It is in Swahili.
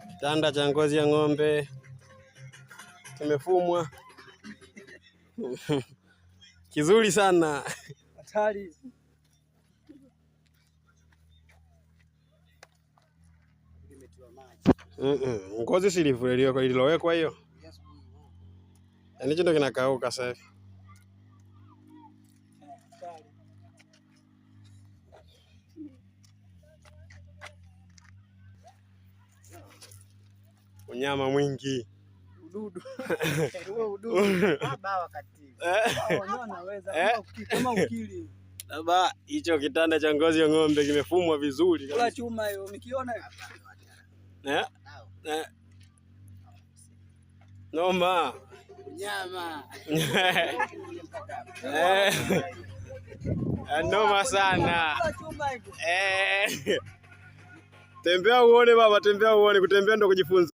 Kitanda cha ngozi ya ng'ombe kimefumwa. Kizuri sana. Hatari. Ngozi si ililowekwa hiyo. Yaani hicho ndo kinakauka sasa hivi. Unyama mwingi. Ududu. Wewe ududu. Bawa katili. Anaweza kama ukili. Baba, hicho kitanda cha ngozi ya ng'ombe kimefumwa vizuri kabisa. Kwa chuma hiyo, umekiona hiyo? Noma. Nyama. Noma sana. Tembea uone baba, tembea uone, kutembea ndo kujifunza.